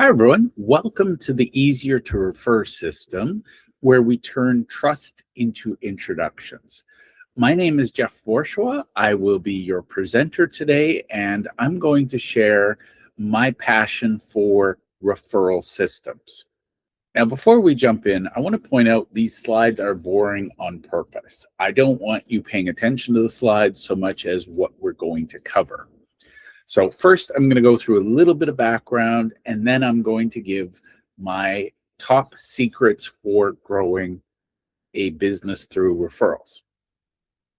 Hi, everyone. Welcome to the Easier to Refer system, where we turn trust into introductions. My name is Jeff Borschowa. I will be your presenter today, and I'm going to share my passion for referral systems. Now, before we jump in, I want to point out these slides are boring on purpose. I don't want you paying attention to the slides so much as what we're going to cover. So first, I'm going to go through a little bit of background, and then I'm going to give my top secrets for growing a business through referrals.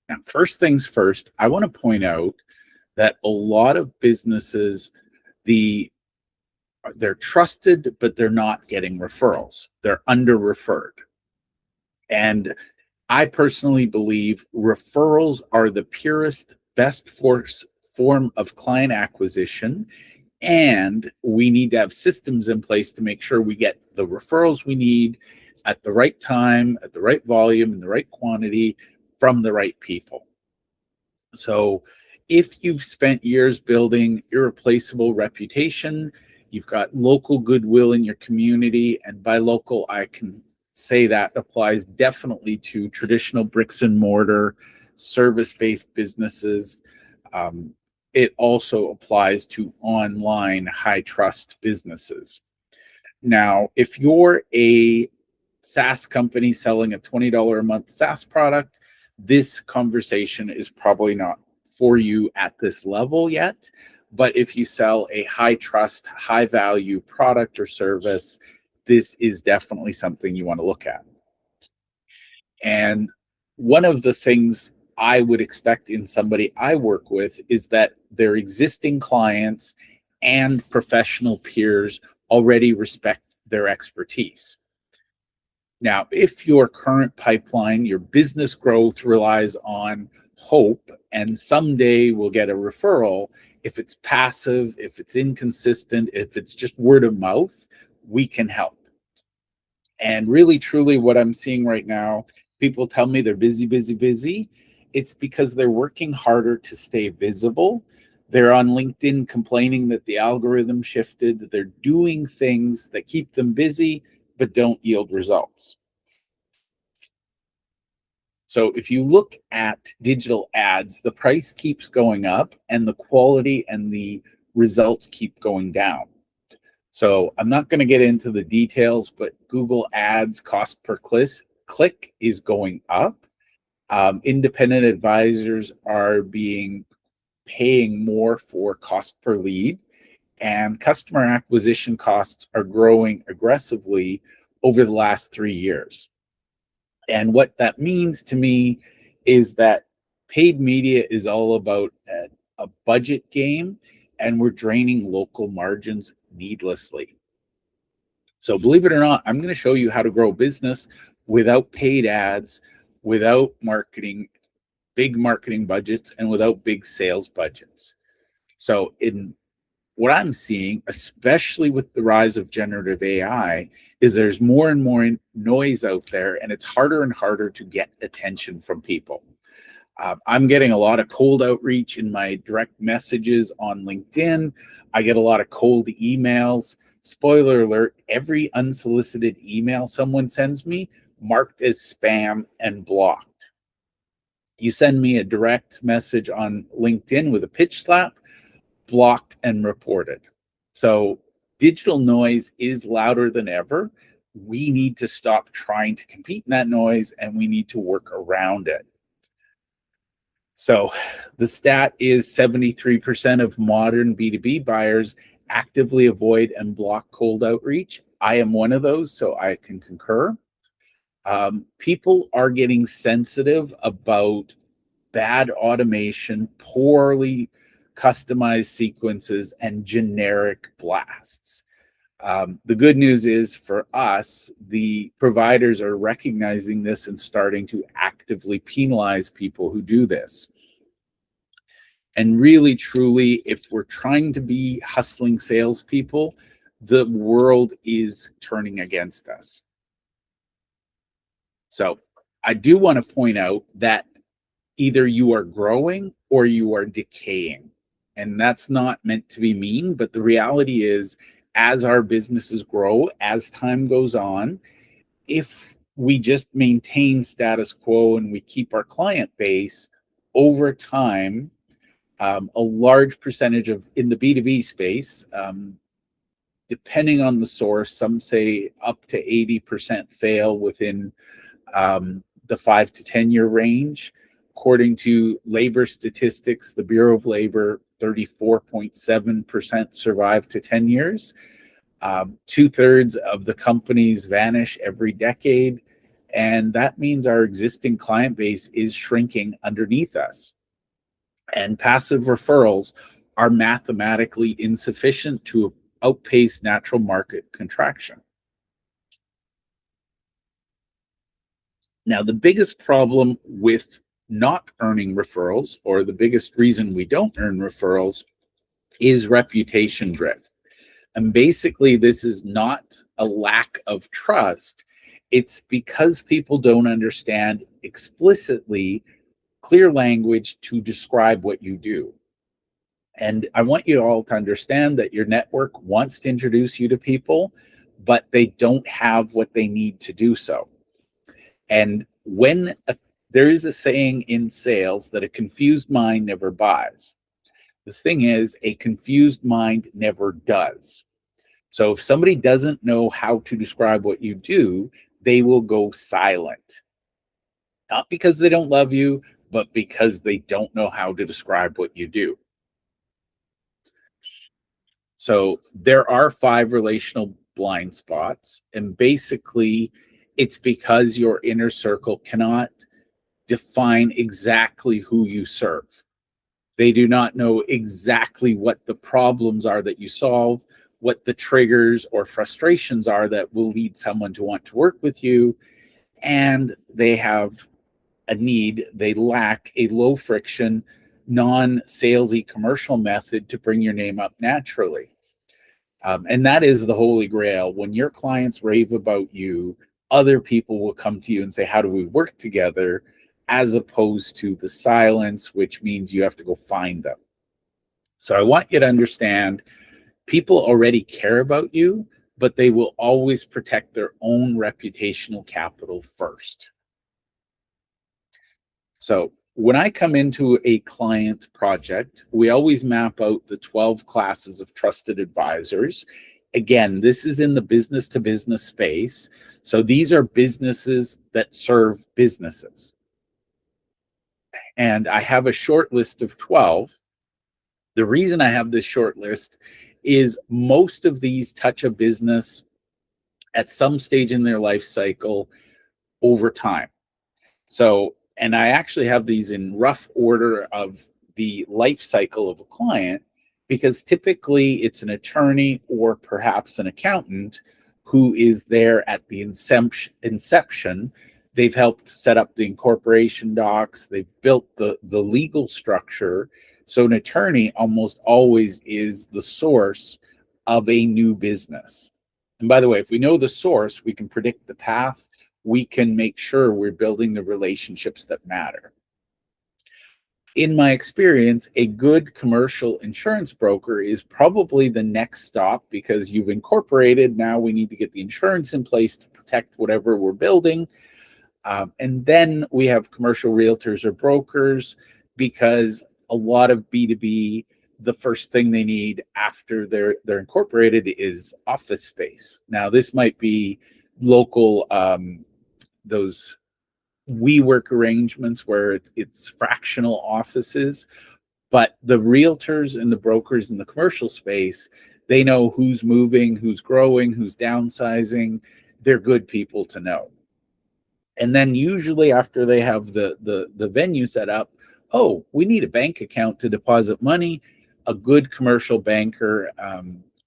Now, first things first, I want to point out that a lot of businesses, they're trusted, but they're not getting referrals. They're under-referred. And I personally believe referrals are the purest, best form of client acquisition, and we need to have systems in place to make sure we get the referrals we need at the right time, at the right volume, in the right quantity from the right people. So if you've spent years building irreplaceable reputation, you've got local goodwill in your community, and by local, I can say that applies definitely to traditional bricks and mortar, service-based businesses. It also applies to online high-trust businesses. Now, if you're a SaaS company selling a $20 a month SaaS product, this conversation is probably not for you at this level yet. But if you sell a high-trust, high-value product or service, this is definitely something you want to look at. And one of the things I would expect in somebody I work with is that their existing clients and professional peers already respect their expertise. Now, if your current pipeline, your business growth relies on hope and someday we'll get a referral, if it's passive, if it's inconsistent, if it's just word of mouth, we can help. And really, truly, what I'm seeing right now, people tell me they're busy, busy, busy. It's because they're working harder to stay visible. They're on LinkedIn complaining that the algorithm shifted, that they're doing things that keep them busy but don't yield results. So if you look at digital ads, the price keeps going up and the quality and the results keep going down. So I'm not going to get into the details, but Google Ads cost per click is going up. Independent advisors are paying more for cost per lead, and customer acquisition costs are growing aggressively over the last 3 years. And what that means to me is that paid media is all about a budget game, and we're draining local margins needlessly. So believe it or not, I'm going to show you how to grow a business without paid ads, without big marketing budgets, and without big sales budgets. So in what I'm seeing, especially with the rise of generative AI, is there's more and more noise out there, and it's harder and harder to get attention from people. I'm getting a lot of cold outreach in my direct messages on LinkedIn. I get a lot of cold emails. Spoiler alert, every unsolicited email someone sends me marked as spam and blocked. You send me a direct message on LinkedIn with a pitch slap, blocked and reported. So digital noise is louder than ever. We need to stop trying to compete in that noise, and we need to work around it. So the stat is 73% of modern B2B buyers actively avoid and block cold outreach. I am one of those, so I can concur. People are getting sensitive about bad automation, poorly customized sequences, and generic blasts. The good news is for us, the providers are recognizing this and starting to actively penalize people who do this. And really, truly, if we're trying to be hustling salespeople, the world is turning against us. So I do want to point out that either you are growing or you are decaying. And that's not meant to be mean, but the reality is as our businesses grow, as time goes on, if we just maintain status quo and we keep our client base over time, a large percentage of in the B2B space, depending on the source, some say up to 80% fail within the 5 to 10 year range. According to labor statistics, the Bureau of Labor, 34.7% survive to 10 years. 2/3 of the companies vanish every decade. And that means our existing client base is shrinking underneath us. And passive referrals are mathematically insufficient to outpace natural market contraction. Now, the biggest problem with not earning referrals, or the biggest reason we don't earn referrals, is reputation drift. And basically, this is not a lack of trust. It's because people don't understand explicitly clear language to describe what you do. And I want you all to understand that your network wants to introduce you to people, but they don't have what they need to do so. And there is a saying in sales that a confused mind never buys. The thing is, a confused mind never does. So if somebody doesn't know how to describe what you do, they will go silent. Not because they don't love you, but because they don't know how to describe what you do. So there are 5 relational blind spots, and basically it's because your inner circle cannot define exactly who you serve. They do not know exactly what the problems are that you solve, what the triggers or frustrations are that will lead someone to want to work with you, and they have a need. They lack a low friction, non-salesy commercial method to bring your name up naturally. And that is the holy grail. When your clients rave about you, other people will come to you and say, how do we work together? As opposed to the silence, which means you have to go find them. So I want you to understand, people already care about you, but they will always protect their own reputational capital first. So when I come into a client project, we always map out the 12 classes of trusted advisors. Again, this is in the business to business space. So these are businesses that serve businesses. And I have a short list of 12. The reason I have this short list is most of these touch a business at some stage in their life cycle over time. So, and I actually have these in rough order of the life cycle of a client, because typically it's an attorney or perhaps an accountant who is there at the inception. They've helped set up the incorporation docs. They've built the legal structure. So an attorney almost always is the source of a new business. And by the way, if we know the source, we can predict the path. We can make sure we're building the relationships that matter. In my experience, a good commercial insurance broker is probably the next stop, because you've incorporated. Now we need to get the insurance in place to protect whatever we're building. And then we have commercial realtors or brokers, because a lot of B2B, the first thing they need after they're incorporated is office space. Now, this might be local, those WeWork arrangements where it's fractional offices, but the realtors and the brokers in the commercial space, they know who's moving, who's growing, who's downsizing. They're good people to know. And then usually after they have the venue set up, oh, we need a bank account to deposit money. A good commercial banker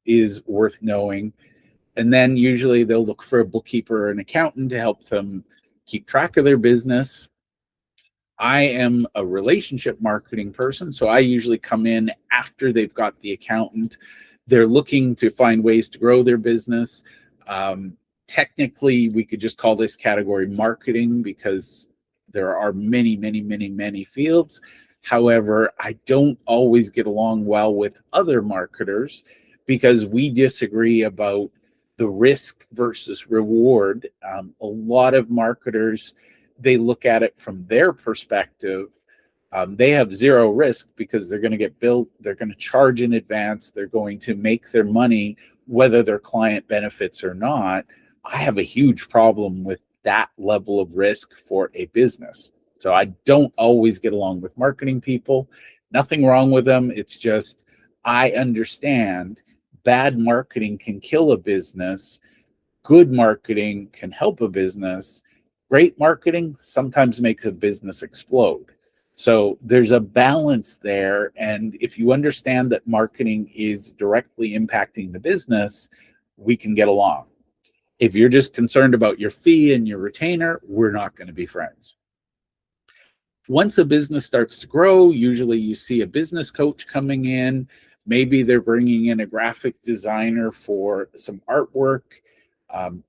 is worth knowing. And then usually they'll look for a bookkeeper or an accountant to help them keep track of their business. I am a relationship marketing person, so I usually come in after they've got the accountant. They're looking to find ways to grow their business. Technically, we could just call this category marketing, because there are many fields. However, I don't always get along well with other marketers, because we disagree about the risk versus reward. A lot of marketers, they look at it from their perspective. They have zero risk because they're going to get billed, they're going to charge in advance, they're going to make their money whether their client benefits or not. I have a huge problem with that level of risk for a business. So I don't always get along with marketing people. Nothing wrong with them. It's just I understand bad marketing can kill a business. Good marketing can help a business. Great marketing sometimes makes a business explode. So there's a balance there. And if you understand that marketing is directly impacting the business, we can get along. If you're just concerned about your fee and your retainer, we're not going to be friends. Once a business starts to grow, usually you see a business coach coming in. Maybe they're bringing in a graphic designer for some artwork.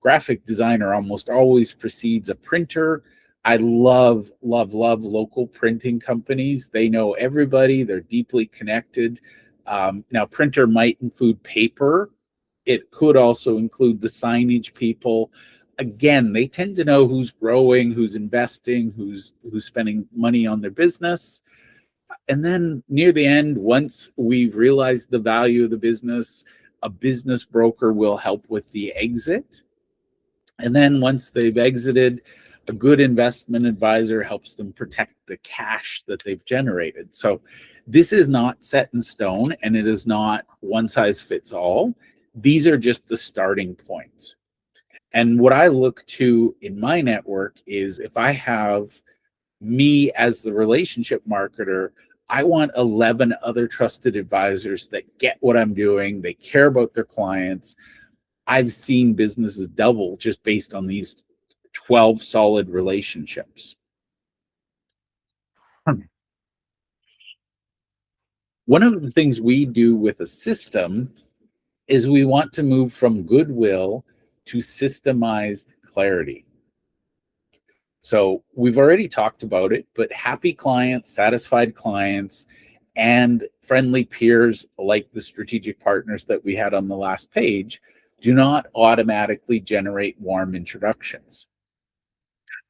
Graphic designer almost always precedes a printer. I love local printing companies. They know everybody. They're deeply connected. Now, printer might include paper. It could also include the signage people. Again, they tend to know who's growing, who's investing, who's spending money on their business. And then near the end, once we've realized the value of the business, a business broker will help with the exit. And then once they've exited, a good investment advisor helps them protect the cash that they've generated. So this is not set in stone, and it is not one size fits all. These are just the starting points. And what I look to in my network is if I have me as the relationship marketer, I want 11 other trusted advisors that get what I'm doing. They care about their clients. I've seen businesses double just based on these 12 solid relationships. One of the things we do with a system is we want to move from goodwill to systemized clarity. So we've already talked about it, but happy clients, satisfied clients, and friendly peers like the strategic partners that we had on the last page do not automatically generate warm introductions.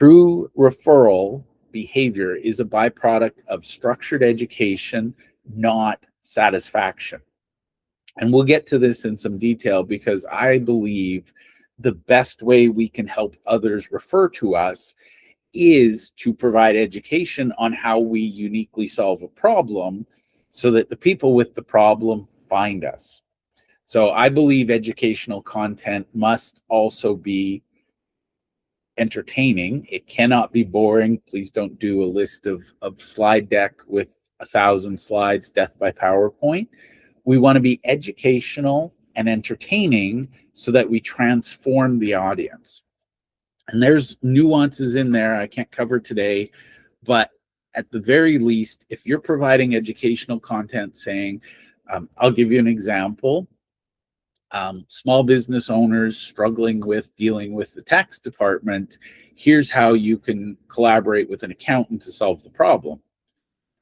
True referral behavior is a byproduct of structured education, not satisfaction. And we'll get to this in some detail because I believe the best way we can help others refer to us is to provide education on how we uniquely solve a problem so that the people with the problem find us. So I believe educational content must also be entertaining. It cannot be boring. Please don't do a list of slide deck with 1,000 slides, death by PowerPoint. We want to be educational and entertaining so that we transform the audience. And there's nuances in there I can't cover today, but at the very least, if you're providing educational content saying, I'll give you an example, small business owners struggling with dealing with the tax department, here's how you can collaborate with an accountant to solve the problem.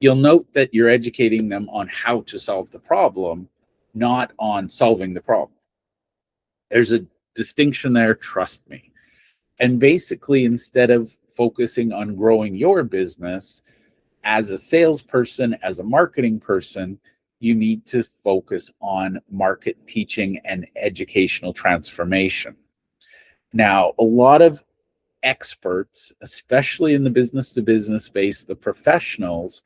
You'll note that you're educating them on how to solve the problem, not on solving the problem. There's a distinction there, trust me. And basically, instead of focusing on growing your business as a salesperson, as a marketing person, you need to focus on market teaching and educational transformation. Now, a lot of experts, especially in the business to business space, the professionals,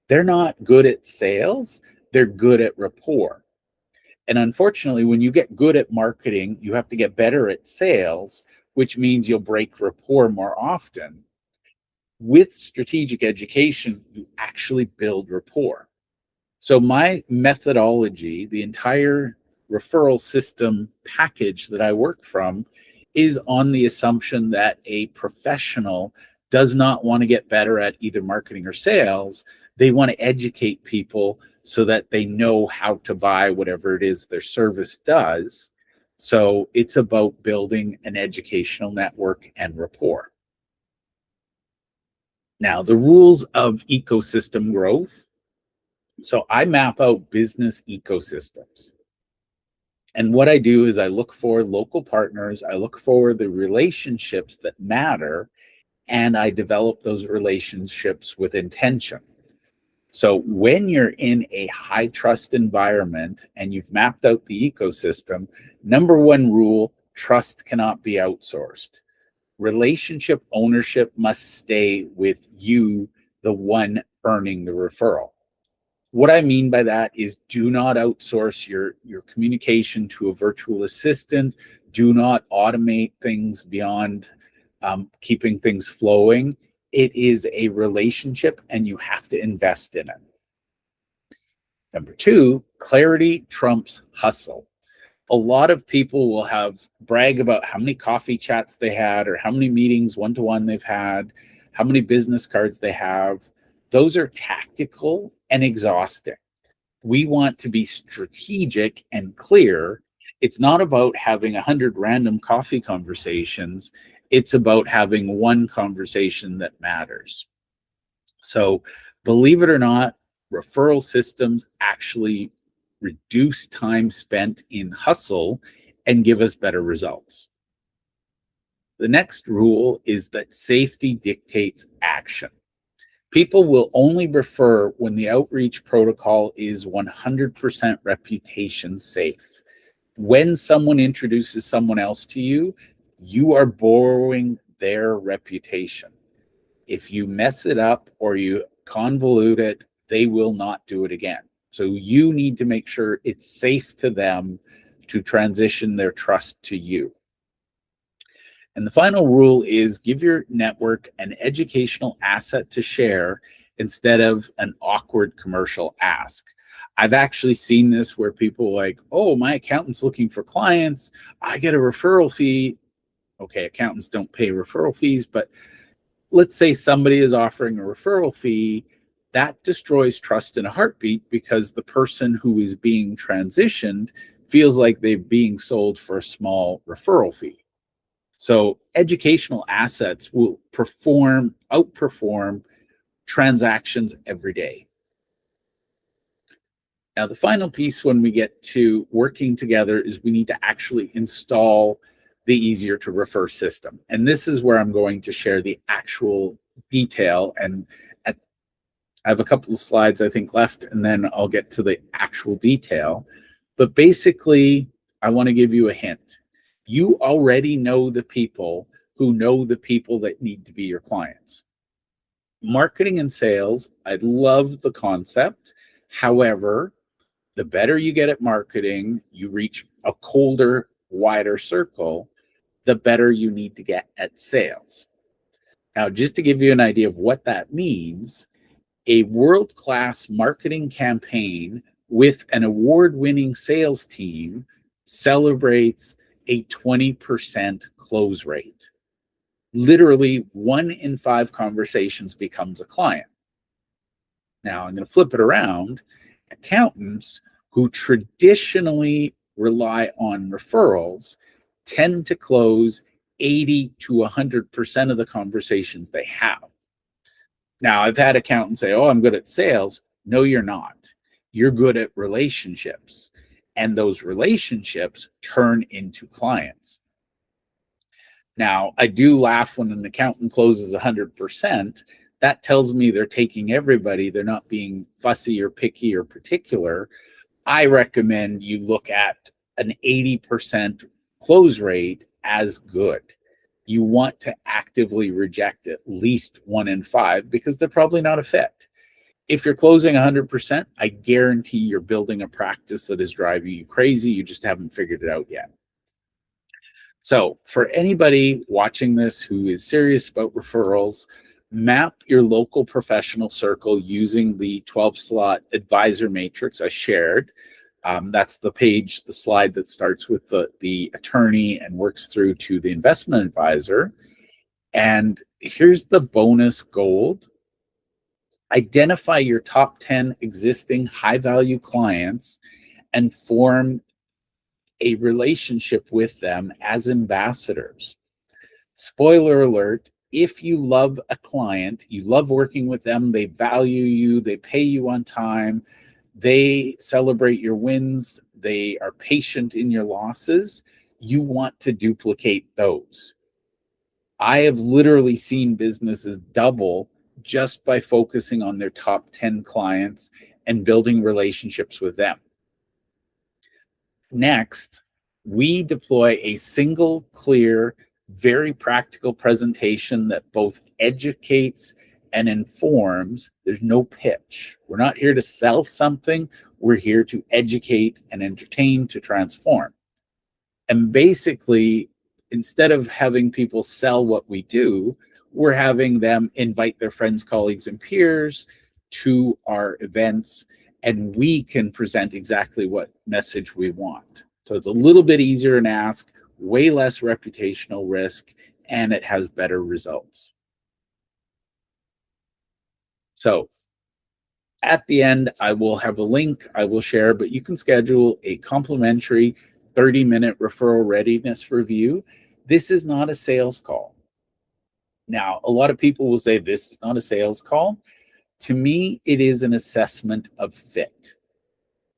they're not good at sales, they're good at rapport. And unfortunately, when you get good at marketing, you have to get better at sales, which means you'll break rapport more often. With strategic education, you actually build rapport. So my methodology, the entire referral system package that I work from, is on the assumption that a professional does not want to get better at either marketing or sales. They want to educate people so that they know how to buy whatever it is their service does. So it's about building an educational network and rapport. Now, the rules of ecosystem growth. So I map out business ecosystems. And what I do is I look for local partners, I look for the relationships that matter, and I develop those relationships with intention. So when you're in a high trust environment and you've mapped out the ecosystem, number one rule, trust cannot be outsourced. Relationship ownership must stay with you, the one earning the referral. What I mean by that is do not outsource your communication to a virtual assistant. Do not automate things beyond keeping things flowing. It is a relationship and you have to invest in it. Number two, clarity trumps hustle. A lot of people will brag about how many coffee chats they had or how many meetings one-to-one they've had, how many business cards they have. Those are tactical and exhausting. We want to be strategic and clear. It's not about having 100 random coffee conversations. It's about having one conversation that matters. So believe it or not, referral systems actually reduce time spent in hustle and give us better results. The next rule is that safety dictates action. People will only refer when the outreach protocol is 100% reputation safe. When someone introduces someone else to you, you are borrowing their reputation. If you mess it up or you convolute it, they will not do it again. So you need to make sure it's safe to them to transition their trust to you. And the final rule is give your network an educational asset to share instead of an awkward commercial ask. I've actually seen this where people are like, oh, my accountant's looking for clients. I get a referral fee. Okay, accountants don't pay referral fees, but let's say somebody is offering a referral fee. That destroys trust in a heartbeat because the person who is being transitioned feels like they're being sold for a small referral fee. So educational assets will outperform transactions every day. Now, the final piece when we get to working together is we need to actually install the easier to refer system. And this is where I'm going to share the actual detail. And I have a couple of slides, I think, left, and then I'll get to the actual detail. But basically, I want to give you a hint. You already know the people who know the people that need to be your clients. Marketing and sales, I love the concept. However, the better you get at marketing, you reach a colder, wider circle, the better you need to get at sales. Now, just to give you an idea of what that means, a world-class marketing campaign with an award-winning sales team celebrates a 20% close rate. Literally 1 in 5 conversations becomes a client. Now, I'm going to flip it around. Accountants who traditionally rely on referrals tend to close 80 to 100% of the conversations they have. Now, I've had accountants say, oh, I'm good at sales. No, you're not. You're good at relationships. And those relationships turn into clients. Now, I do laugh when an accountant closes 100%. That tells me they're taking everybody. They're not being fussy or picky or particular. I recommend you look at an 80% close rate as good. You want to actively reject at least 1 in 5 because they're probably not a fit. If you're closing 100%, I guarantee you're building a practice that is driving you crazy. You just haven't figured it out yet. So for anybody watching this who is serious about referrals, map your local professional circle using the 12-slot advisor matrix I shared. That's the slide that starts with the attorney and works through to the investment advisor. And here's the bonus gold. Identify your top 10 existing high-value clients and form a relationship with them as ambassadors. Spoiler alert, if you love a client, you love working with them, they value you, they pay you on time, They celebrate your wins. They are patient in your losses. You want to duplicate those. I have literally seen businesses double just by focusing on their top 10 clients and building relationships with them. Next, we deploy a single, clear, very practical presentation that both educates and informs. There's no pitch. We're not here to sell something. We're here to educate and entertain, to transform. And basically, instead of having people sell what we do, we're having them invite their friends, colleagues, and peers to our events, and we can present exactly what message we want. So it's a little bit easier to ask, way less reputational risk, and it has better results. So at the end, I will have a link I will share, but you can schedule a complimentary 30-minute referral readiness review. This is not a sales call. Now, a lot of people will say this is not a sales call. To me, it is an assessment of fit.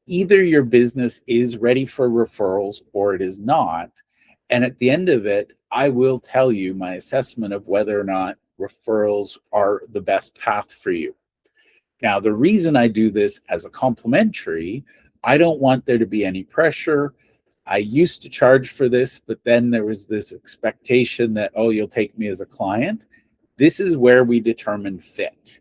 Either your business is ready for referrals or it is not. And at the end of it, I will tell you my assessment of whether or not referrals are the best path for you. Now, the reason I do this as a complimentary, I don't want there to be any pressure. I used to charge for this, but then there was this expectation that, oh, you'll take me as a client. This is where we determine fit.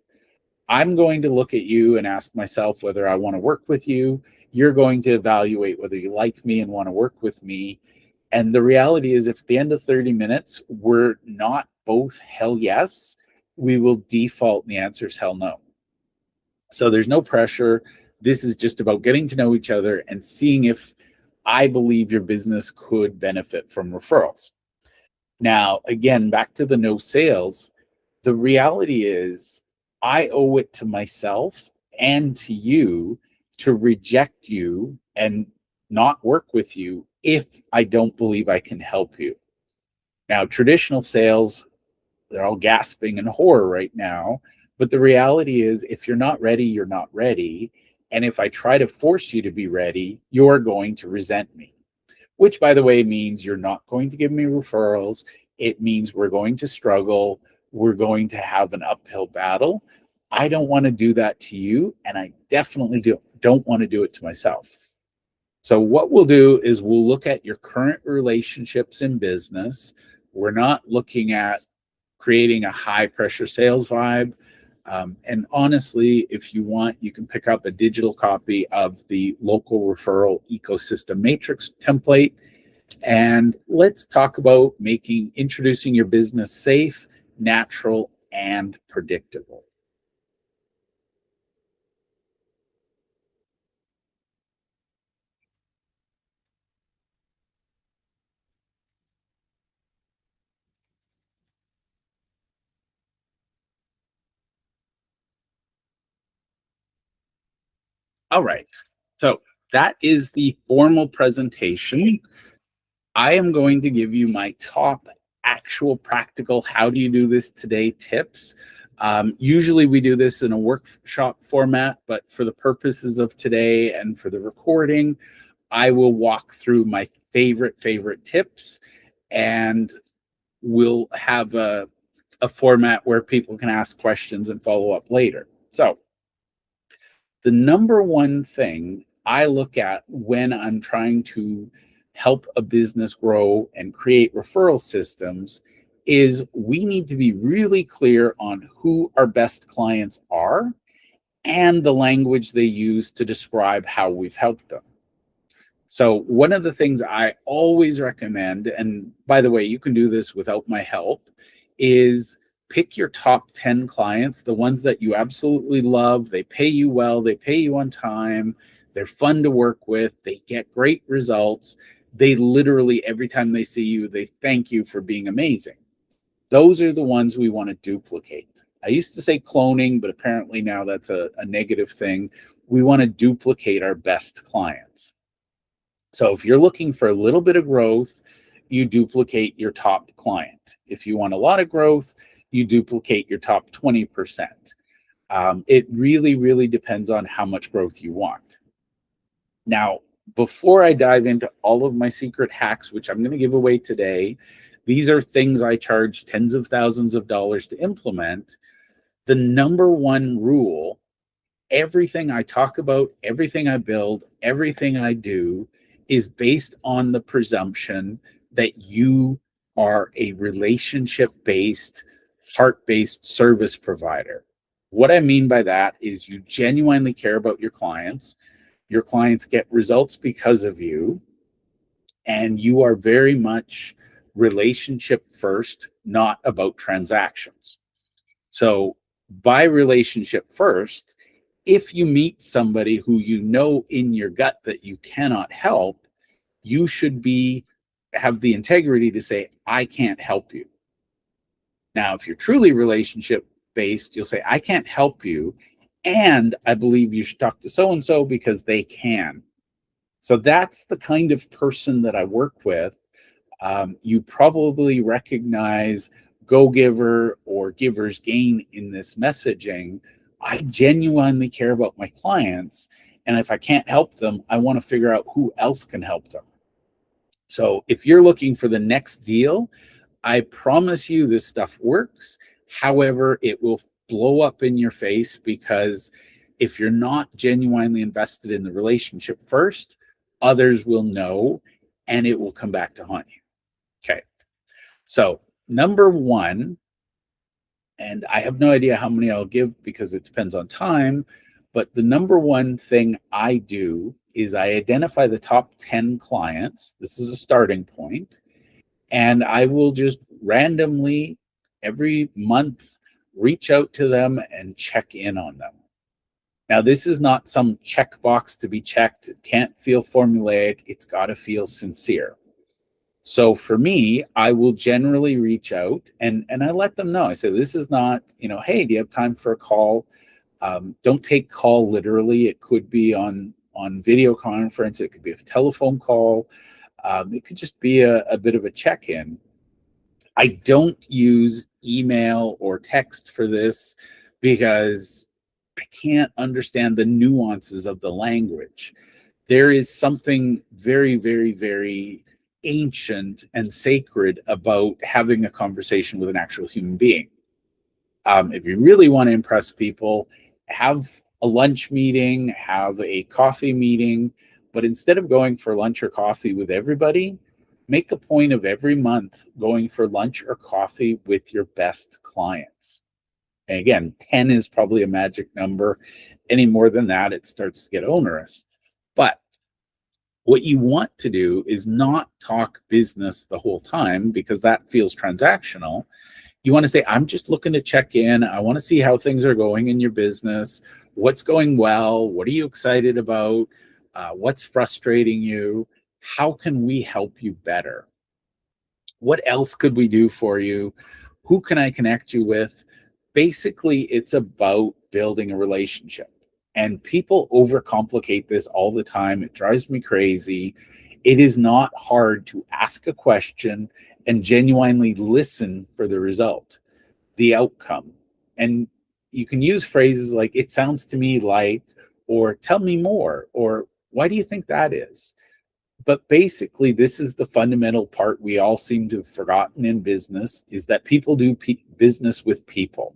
I'm going to look at you and ask myself whether I want to work with you. You're going to evaluate whether you like me and want to work with me. And the reality is, if at the end of 30 minutes, we're not both hell yes, we will default and the answer is hell no. So there's no pressure. This is just about getting to know each other and seeing if I believe your business could benefit from referrals. Now, again, back to the no sales, the reality is I owe it to myself and to you to reject you and not work with you if I don't believe I can help you. Now, traditional sales, they're all gasping in horror right now. But the reality is, if you're not ready, you're not ready. And if I try to force you to be ready, you're going to resent me, which, by the way, means you're not going to give me referrals. It means we're going to struggle. We're going to have an uphill battle. I don't want to do that to you. And I definitely don't want to do it to myself. So what we'll do is we'll look at your current relationships in business. We're not looking at creating a high pressure sales vibe. And honestly, if you want, you can pick up a digital copy of the local referral ecosystem matrix template. And let's talk about introducing your business safe, natural, and predictable. All right. So that is the formal presentation. I am going to give you my top actual practical how do you do this today tips. Usually we do this in a workshop format, but for the purposes of today and for the recording, I will walk through my favorite tips, and we'll have a format where people can ask questions and follow up later. So the number one thing I look at when I'm trying to help a business grow and create referral systems is we need to be really clear on who our best clients are and the language they use to describe how we've helped them. So one of the things I always recommend, and by the way, you can do this without my help, is pick your top 10 clients, the ones that you absolutely love. They pay you well, they pay you on time, they're fun to work with, they get great results. They literally, every time they see you, they thank you for being amazing. Those are the ones we want to duplicate. I used to say cloning, but apparently now that's a negative thing. We want to duplicate our best clients. So if you're looking for a little bit of growth, you duplicate your top client. If you want a lot of growth, you duplicate your top 20%. It really, really depends on how much growth you want. Now, before I dive into all of my secret hacks, which I'm going to give away today, these are things I charge tens of thousands of dollars to implement. The number one rule, everything I talk about, everything I build, everything I do is based on the presumption that you are a relationship-based, heart-based service provider. What I mean by that is you genuinely care about your clients get results because of you, and you are very much relationship first, not about transactions. So by relationship first, if you meet somebody who you know in your gut that you cannot help, you should have the integrity to say, I can't help you. Now, if you're truly relationship based, you'll say, I can't help you, and I believe you should talk to so and so because they can. So that's the kind of person that I work with. You probably recognize Go Giver or Giver's Gain in this messaging. I genuinely care about my clients, and if I can't help them, I want to figure out who else can help them. So if you're looking for the next deal, I promise you this stuff works. However, it will blow up in your face, because if you're not genuinely invested in the relationship first, others will know and it will come back to haunt you. Okay. So number one, and I have no idea how many I'll give because it depends on time, but the number one thing I do is I identify the top 10 clients. This is a starting point. And I will just randomly every month reach out to them and check in on them. Now, this is not some checkbox to be checked. It can't feel formulaic. It's got to feel sincere. So for me, I will generally reach out and I let them know. I say, this is not, hey, do you have time for a call? Don't take call literally. It could be on video conference. It could be a telephone call. It could just be a bit of a check-in. I don't use email or text for this because I can't understand the nuances of the language. There is something very, very, very ancient and sacred about having a conversation with an actual human being. If you really want to impress people, have a lunch meeting, have a coffee meeting, but instead of going for lunch or coffee with everybody, make a point of every month going for lunch or coffee with your best clients. And again, 10 is probably a magic number. Any more than that, it starts to get onerous. But what you want to do is not talk business the whole time, because that feels transactional. You want to say, I'm just looking to check in. I want to see how things are going in your business. What's going well? What are you excited about? What's frustrating you? How can we help you better? What else could we do for you? Who can I connect you with? Basically, it's about building a relationship. And people overcomplicate this all the time. It drives me crazy. It is not hard to ask a question and genuinely listen for the result, the outcome. And you can use phrases like, it sounds to me like, or tell me more, or why do you think that is? But basically, this is the fundamental part we all seem to have forgotten in business, is that people do business with people.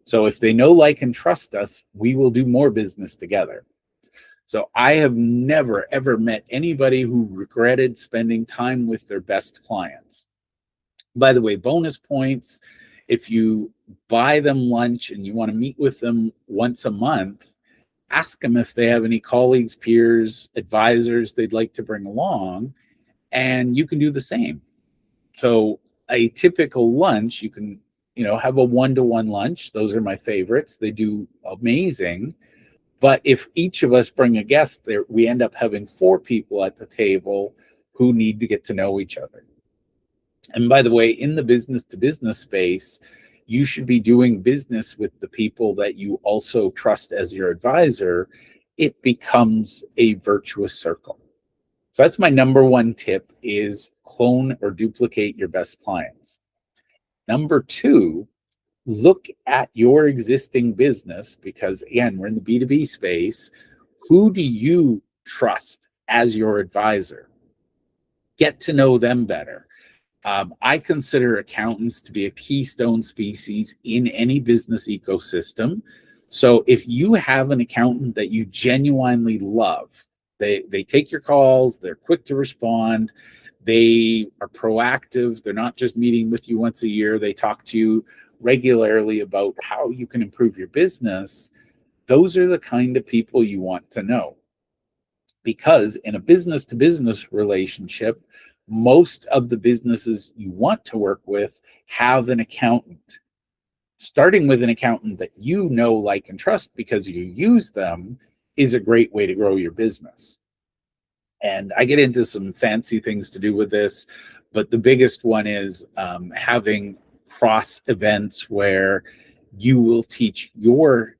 So if they know, like, and trust us, we will do more business together. So I have never, ever met anybody who regretted spending time with their best clients. By the way, bonus points, if you buy them lunch and you want to meet with them once a month, ask them if they have any colleagues, peers, advisors they'd like to bring along, and you can do the same. So a typical lunch, you can, have a one-to-one lunch. Those are my favorites. They do amazing. But if each of us bring a guest there, we end up having 4 people at the table who need to get to know each other. And by the way, in the business to business space, you should be doing business with the people that you also trust as your advisor. It becomes a virtuous circle. So that's my number one tip, is clone or duplicate your best clients. Number 2 Look at your existing business, because again, we're in the B2B space. Who do you trust as your advisor? Get to know them better. I consider accountants to be a keystone species in any business ecosystem. So if you have an accountant that you genuinely love, they take your calls, they're quick to respond, they are proactive, they're not just meeting with you once a year, they talk to you regularly about how you can improve your business. Those are the kind of people you want to know, because in a business to business relationship, most of the businesses you want to work with have an accountant. Starting with an accountant that you know, like, and trust because you use them is a great way to grow your business. And I get into some fancy things to do with this, but the biggest one is having cross events where you will teach your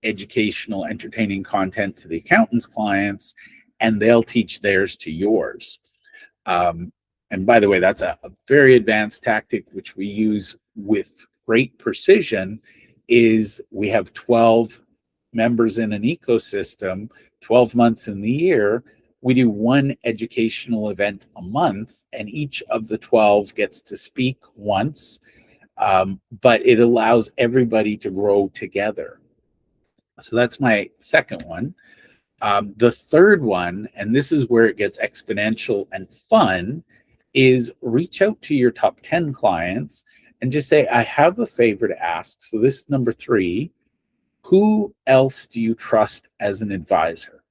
educational, entertaining content to the accountant's clients, and they'll teach theirs to yours. And by the way, that's a very advanced tactic, which we use with great precision. Is we have 12 members in an ecosystem, 12 months in the year. We do one educational event a month, and each of the 12 gets to speak once, but it allows everybody to grow together. So that's my second one. The third one, and this is where it gets exponential and fun, is reach out to your top 10 clients and just say, I have a favor to ask. So this is number 3. Who else do you trust as an advisor?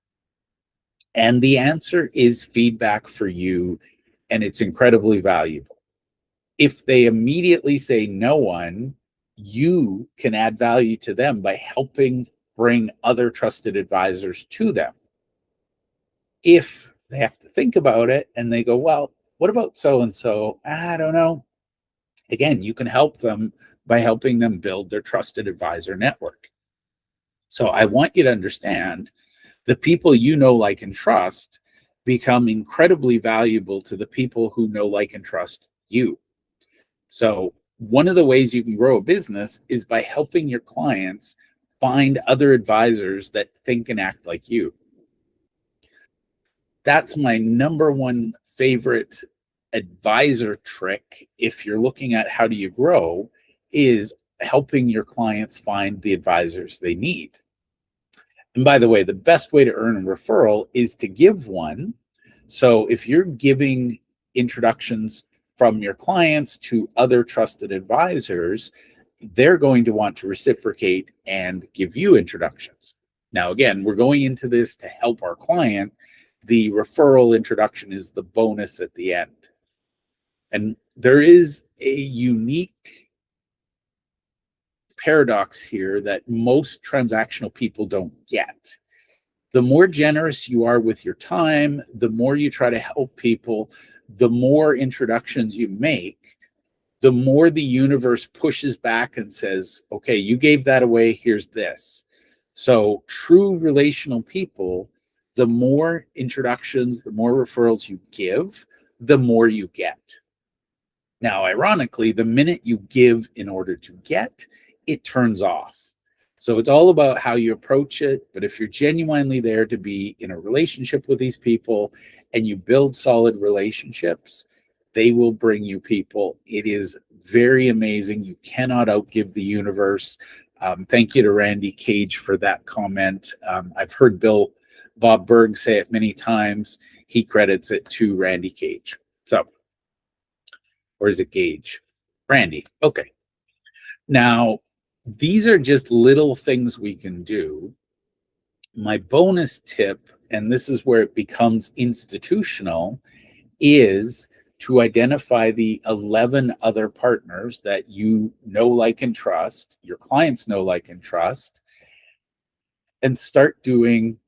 And the answer is feedback for you, and it's incredibly valuable. If they immediately say no one, you can add value to them by helping bring other trusted advisors to them. If they have to think about it and they go, well, what about so-and-so? I don't know. Again, you can help them by helping them build their trusted advisor network. So I want you to understand the people you know, like, and trust become incredibly valuable to the people who know, like, and trust you. So one of the ways you can grow a business is by helping your clients find other advisors that think and act like you. That's my number one favorite advisor trick. If you're looking at how do you grow, is helping your clients find the advisors they need. And by the way, the best way to earn a referral is to give one. So if you're giving introductions from your clients to other trusted advisors, they're going to want to reciprocate and give you introductions. Now, again, we're going into this to help our client. The referral introduction is the bonus at the end. And there is a unique paradox here that most transactional people don't get. The more generous you are with your time, the more you try to help people, the more introductions you make, the more the universe pushes back and says, okay, you gave that away, here's this. So true relational people, the more introductions, the more referrals you give, the more you get. Now, ironically, the minute you give in order to get, it turns off. So it's all about how you approach it. But if you're genuinely there to be in a relationship with these people and you build solid relationships, they will bring you people. It is very amazing. You cannot outgive the universe. Thank you to Randy Cage for that comment. I've heard Bob Berg say it many times. He credits it to Randy Cage. So, or is it Gage? Randy. Okay. Now, these are just little things we can do. My bonus tip, and this is where it becomes institutional, is to identify the 11 other partners that you know, like, and trust, your clients know, like, and trust, and start doing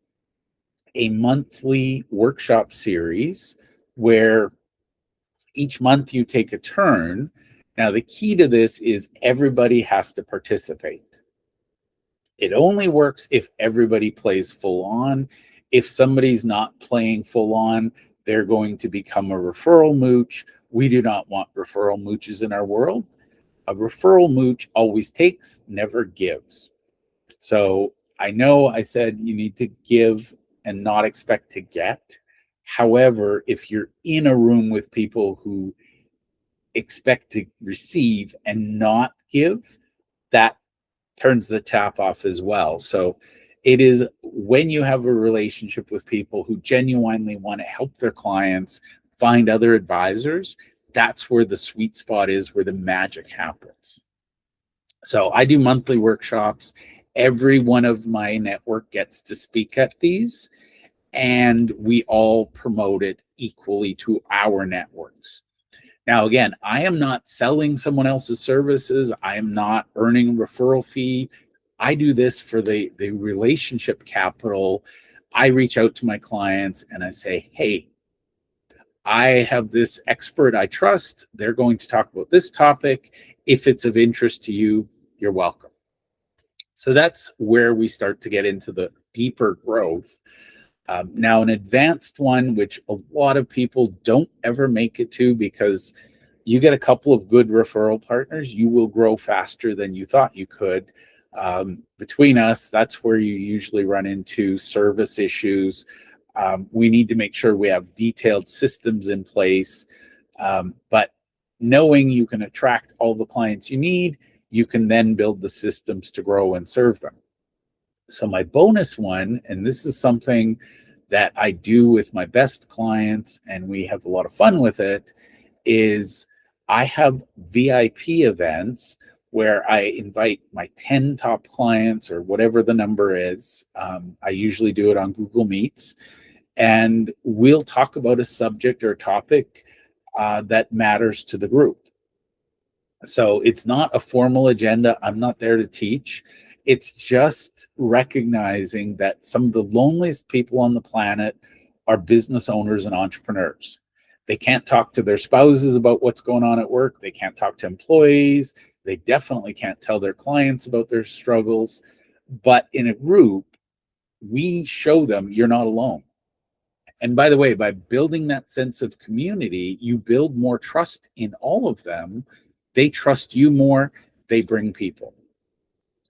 a monthly workshop series where each month you take a turn. Now, the key to this is everybody has to participate. It only works if everybody plays full on. If somebody's not playing full on, they're going to become a referral mooch. We do not want referral mooches in our world. A referral mooch always takes, never gives. So I know I said you need to give and not expect to get. However, if you're in a room with people who expect to receive and not give, that turns the tap off as well. So it is when you have a relationship with people who genuinely want to help their clients find other advisors, that's where the sweet spot is, where the magic happens. So I do monthly workshops. Every one of my network gets to speak at these, and we all promote it equally to our networks. Now, again, I am not selling someone else's services. I am not earning a referral fee. I do this for the relationship capital. I reach out to my clients and I say, hey, I have this expert I trust. They're going to talk about this topic. If it's of interest to you, you're welcome. So that's where we start to get into the deeper growth. Now, an advanced one, which a lot of people don't ever make it to, because you get a couple of good referral partners, you will grow faster than you thought you could. Between us, that's where you usually run into service issues. We need to make sure we have detailed systems in place. But knowing you can attract all the clients you need, you can then build the systems to grow and serve them. So my bonus one, and this is something that I do with my best clients, and we have a lot of fun with it, is I have VIP events where I invite my 10 top clients or whatever the number is. I usually do it on Google Meets, and we'll talk about a subject or topic that matters to the group. So it's not a formal agenda. I'm not there to teach. It's just recognizing that some of the loneliest people on the planet are business owners and entrepreneurs. They can't talk to their spouses about what's going on at work. They can't talk to employees. They definitely can't tell their clients about their struggles. But in a group, we show them you're not alone. And by the way, by building that sense of community, you build more trust in all of them. They trust you more. They bring people.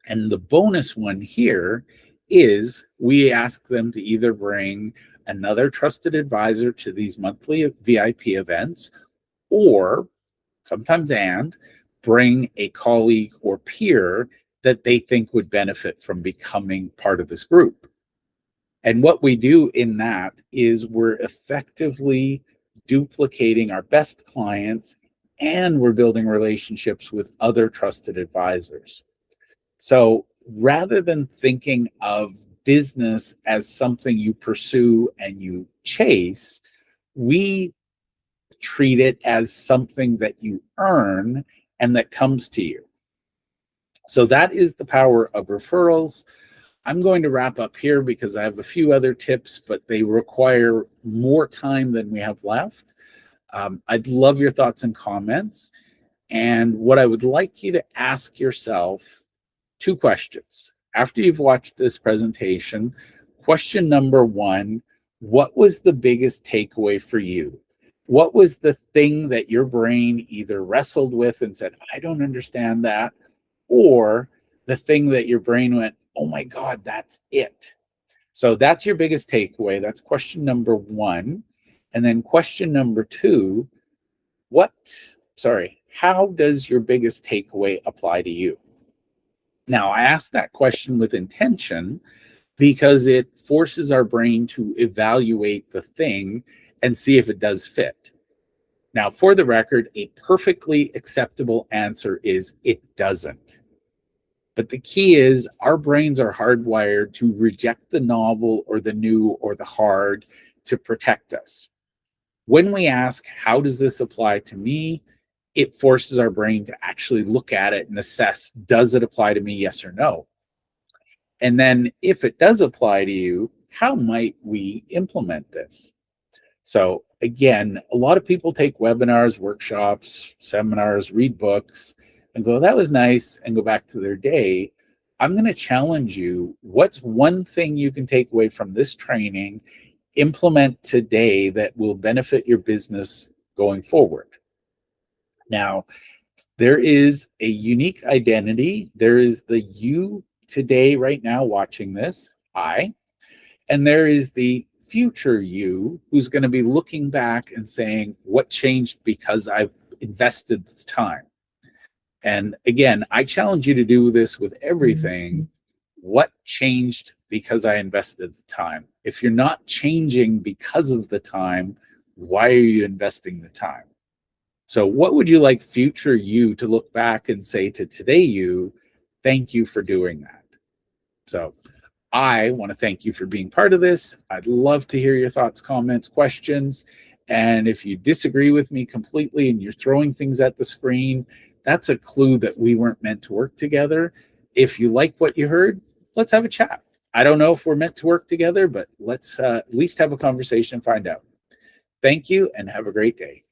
And the bonus one here is we ask them to either bring another trusted advisor to these monthly VIP events, or sometimes bring a colleague or peer that they think would benefit from becoming part of this group. And what we do in that is we're effectively duplicating our best clients, and we're building relationships with other trusted advisors. So rather than thinking of business as something you pursue and you chase, we treat it as something that you earn and that comes to you. So that is the power of referrals. I'm going to wrap up here because I have a few other tips, but they require more time than we have left. I'd love your thoughts and comments. And what I would like you to ask yourself, 2 questions. After you've watched this presentation, question number 1, what was the biggest takeaway for you? What was the thing that your brain either wrestled with and said, I don't understand that, or the thing that your brain went, oh my God, that's it. So that's your biggest takeaway. That's question number 1. And then question number 2, how does your biggest takeaway apply to you? Now, I ask that question with intention because it forces our brain to evaluate the thing and see if it does fit. Now, for the record, a perfectly acceptable answer is it doesn't. But the key is our brains are hardwired to reject the novel or the new or the hard to protect us. When we ask, how does this apply to me? It forces our brain to actually look at it and assess, does it apply to me, yes or no? And then if it does apply to you, how might we implement this? So again, a lot of people take webinars, workshops, seminars, read books, and go, that was nice, and go back to their day. I'm going to challenge you. What's one thing you can take away from this training, implement today that will benefit your business going forward? Now, There is a unique identity. There is the you today, right now, watching this, I, and there is the future you who's going to be looking back and saying, what changed because I've invested the time? And again, I challenge you to do this with everything. What changed because I invested the time? If you're not changing because of the time, why are you investing the time? So what would you like future you to look back and say to today you, thank you for doing that? So I want to thank you for being part of this. I'd love to hear your thoughts, comments, questions. And if you disagree with me completely and you're throwing things at the screen, that's a clue that we weren't meant to work together. If you like what you heard, let's have a chat. I don't know if we're meant to work together, but let's at least have a conversation and find out. Thank you and have a great day.